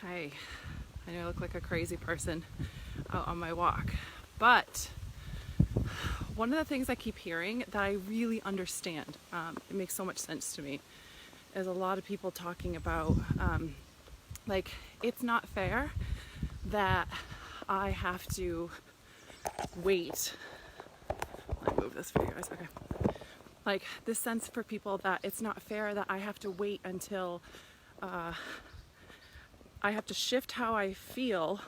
Hi, I know I look like a crazy person out on my walk, but one of the things I keep hearing that I really understand, it makes so much sense to me, is a lot of people talking about like it's not fair that I have to wait. Let me move this for you guys. Okay. Like this sense for people that it's not fair that I have to wait until I have to shift how I feel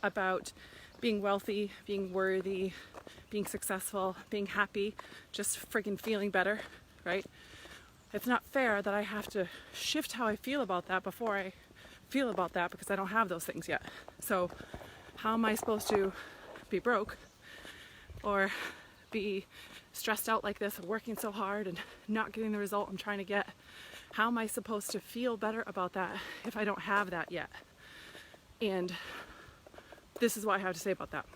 about being wealthy, being worthy, being successful, being happy, just freaking feeling better, right? It's not fair that I have to shift how I feel about that before I feel about that because I don't have those things yet. So how am I supposed to be broke or be stressed out like this, working so hard and not getting the result I'm trying to get? How am I supposed to feel better about that if I don't have that yet? And this is what I have to say about that.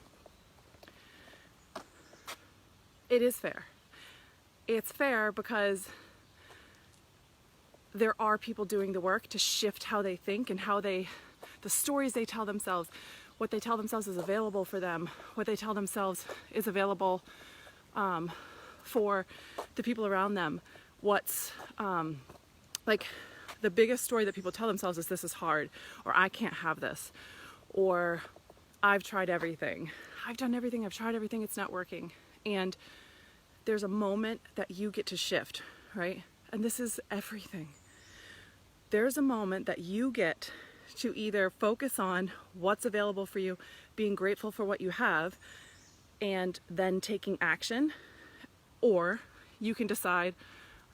It is fair. It's fair because there are people doing the work to shift how they think and the stories they tell themselves, what they tell themselves is available for them, what they tell themselves is available for the people around them. What's like the biggest story that people tell themselves is this is hard, or I can't have this, or I've tried everything. I've done everything, I've tried everything, it's not working. And there's a moment that you get to shift, right? And this is everything. There's a moment that you get to either focus on what's available for you, being grateful for what you have, and then taking action, or you can decide,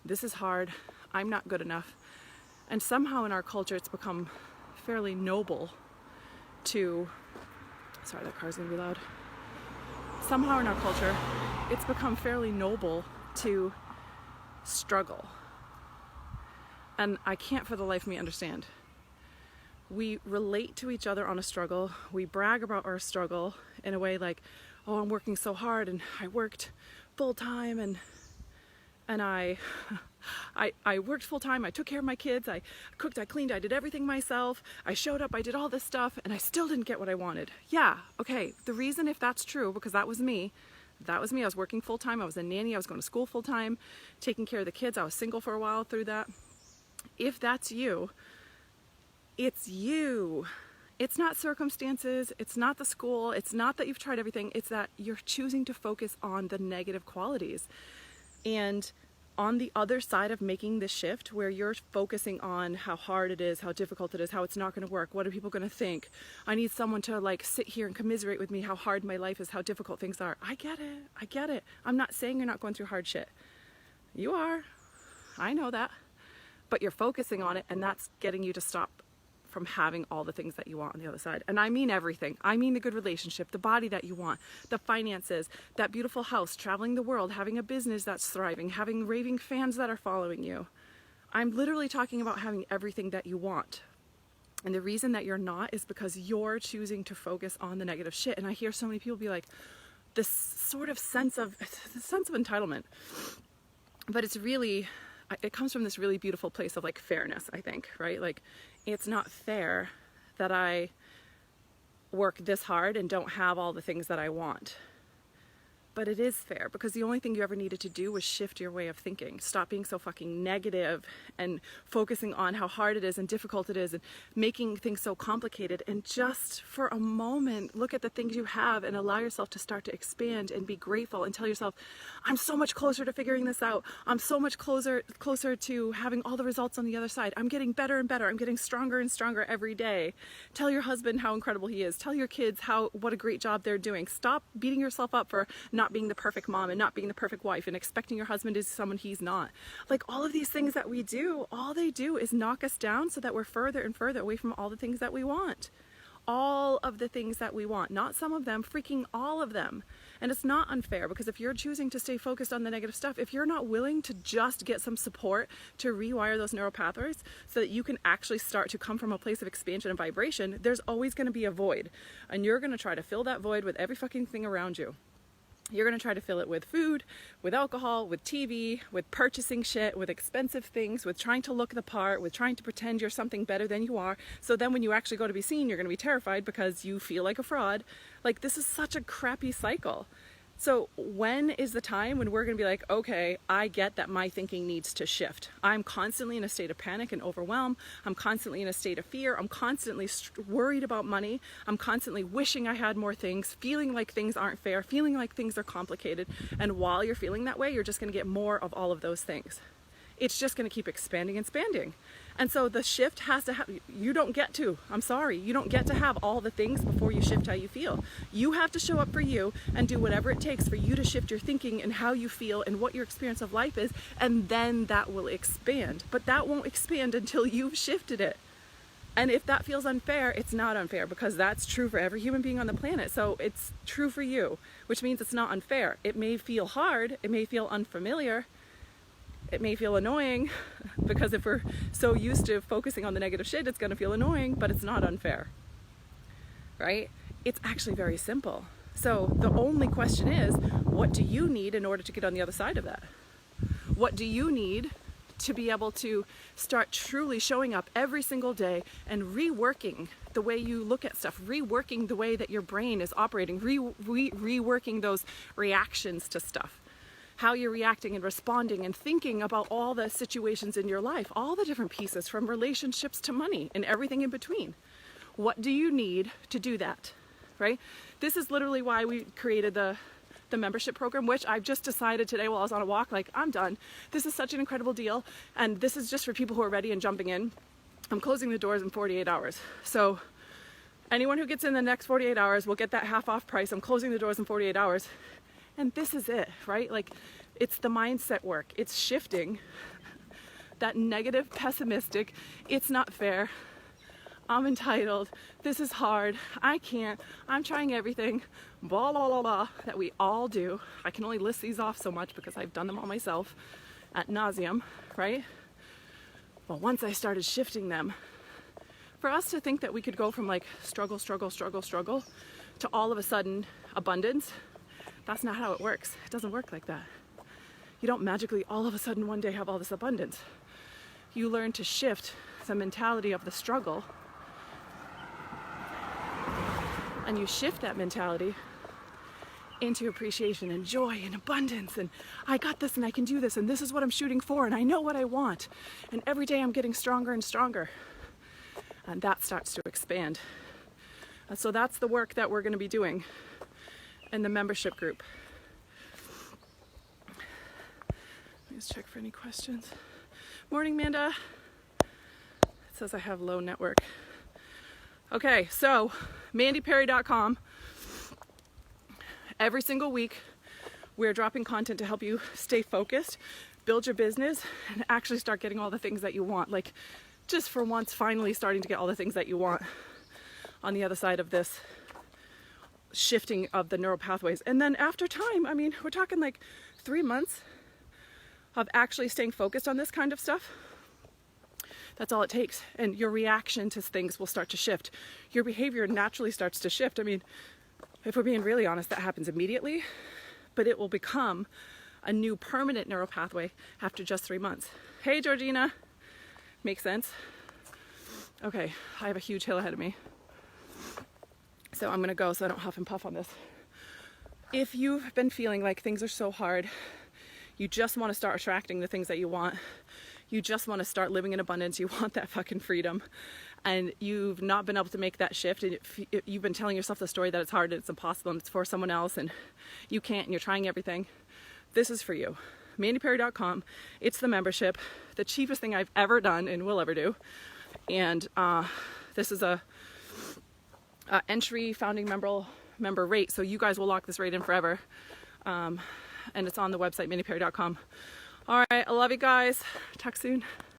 this is hard, I'm not good enough. And somehow in our culture it's become fairly noble to, sorry that car's gonna be loud. Somehow in our culture it's become fairly noble to struggle. And I can't for the life of me understand. We relate to each other on a struggle. We brag about our struggle in a way like, oh, I'm working so hard and I worked full time and I worked full time. I took care of my kids. I cooked, I cleaned, I did everything myself. I showed up, I did all this stuff and I still didn't get what I wanted. Yeah, okay. The reason if that's true, because that was me. I was working full time. I was a nanny. I was going to school full time, taking care of the kids. I was single for a while through that. If that's you, it's you. It's not circumstances. It's not the school. It's not that you've tried everything. It's that you're choosing to focus on the negative qualities. And on the other side of making this shift where you're focusing on how hard it is, how difficult it is, how it's not going to work, what are people going to think? I need someone to like sit here and commiserate with me how hard my life is, how difficult things are. I get it. I get it. I'm not saying you're not going through hard shit. You are. I know that. But you're focusing on it, and that's getting you to stop from having all the things that you want on the other side. And I mean everything. I mean the good relationship, the body that you want, the finances, that beautiful house, traveling the world, having a business that's thriving, having raving fans that are following you. I'm literally talking about having everything that you want. And the reason that you're not is because you're choosing to focus on the negative shit. And I hear so many people be like, this sort of sense of entitlement. But it's really, it comes from this really beautiful place of like fairness, I think, right? Like, it's not fair that I work this hard and don't have all the things that I want. But it is fair because the only thing you ever needed to do was shift your way of thinking. Stop being so fucking negative and focusing on how hard it is and difficult it is and making things so complicated. And just for a moment, look at the things you have and allow yourself to start to expand and be grateful and tell yourself, I'm so much closer to figuring this out. I'm so much closer to having all the results on the other side. I'm getting better and better. I'm getting stronger and stronger every day. Tell your husband how incredible he is. Tell your kids what a great job they're doing. Stop beating yourself up for not being the perfect mom and not being the perfect wife and expecting your husband is someone he's not. Like all of these things that we do, all they do is knock us down so that we're further and further away from all the things that we want. All of the things that we want, not some of them, freaking all of them. And it's not unfair because if you're choosing to stay focused on the negative stuff, if you're not willing to just get some support to rewire those neural pathways so that you can actually start to come from a place of expansion and vibration, there's always going to be a void. And you're going to try to fill that void with every fucking thing around you. You're going to try to fill it with food, with alcohol, with TV, with purchasing shit, with expensive things, with trying to look the part, with trying to pretend you're something better than you are. So then when you actually go to be seen, you're going to be terrified because you feel like a fraud. Like, this is such a crappy cycle. So when is the time when we're going to be like, okay, I get that my thinking needs to shift. I'm constantly in a state of panic and overwhelm. I'm constantly in a state of fear. I'm constantly worried about money. I'm constantly wishing I had more things, feeling like things aren't fair, feeling like things are complicated. And while you're feeling that way, you're just going to get more of all of those things. It's just going to keep expanding and expanding. And so the shift has to happen. You don't get to have all the things before you shift how you feel. You have to show up for you and do whatever it takes for you to shift your thinking and how you feel and what your experience of life is, and then that will expand. But that won't expand until you've shifted it. And if that feels unfair, it's not unfair, because that's true for every human being on the planet. So it's true for you, which means it's not unfair. It may feel hard, it may feel unfamiliar, it may feel annoying, because if we're so used to focusing on the negative shit, it's going to feel annoying, but it's not unfair, right? It's actually very simple. So the only question is, what do you need in order to get on the other side of that? What do you need to be able to start truly showing up every single day and reworking the way you look at stuff, reworking the way that your brain is operating, reworking those reactions to stuff? How you're reacting and responding and thinking about all the situations in your life, all the different pieces, from relationships to money and everything in between. What do you need to do that, right? This is literally why we created the membership program, which I've just decided today while I was on a walk, like, I'm done. This is such an incredible deal, and this is just for people who are ready and jumping in. I'm closing the doors in 48 hours. So anyone who gets in the next 48 hours will get that half off price. I'm closing the doors in 48 hours. And this is it, right? Like, it's the mindset work. It's shifting that negative, pessimistic, it's not fair, I'm entitled, this is hard, I can't, I'm trying everything, blah, blah, blah, blah, that we all do. I can only list these off so much because I've done them all myself ad nauseum, right? But once I started shifting them, for us to think that we could go from like struggle, struggle, struggle, struggle to all of a sudden abundance, that's not how it works. It doesn't work like that. You don't magically all of a sudden one day have all this abundance. You learn to shift the mentality of the struggle, and you shift that mentality into appreciation and joy and abundance, and I got this and I can do this, and this is what I'm shooting for, and I know what I want, and every day I'm getting stronger and stronger, and that starts to expand. And so that's the work that we're going to be doing in the membership group. Let's check for any questions. Morning, Manda. It says I have low network. Okay, so mandyperry.com. Every single week, we're dropping content to help you stay focused, build your business, and actually start getting all the things that you want. Like, just for once, finally starting to get all the things that you want on the other side of this shifting of the neural pathways. And then after time, I mean, we're talking like 3 months of actually staying focused on this kind of stuff. That's all it takes. And your reaction to things will start to shift. Your behavior naturally starts to shift. I mean, if we're being really honest, that happens immediately, but it will become a new permanent neural pathway after just 3 months. Hey, Georgina. Makes sense? Okay, I have a huge hill ahead of me. So I'm gonna go so I don't huff and puff on this. If you've been feeling like things are so hard, you just want to start attracting the things that you want, you just want to start living in abundance, you want that fucking freedom, and you've not been able to make that shift, and you've been telling yourself the story that it's hard and it's impossible and it's for someone else and you can't and you're trying everything, this is for you. mandyperry.com. It's the membership, the cheapest thing I've ever done and will ever do. And this is a entry founding member rate, so you guys will lock this rate in forever. And it's on the website mandyperry.com. All right, I love you guys. Talk soon.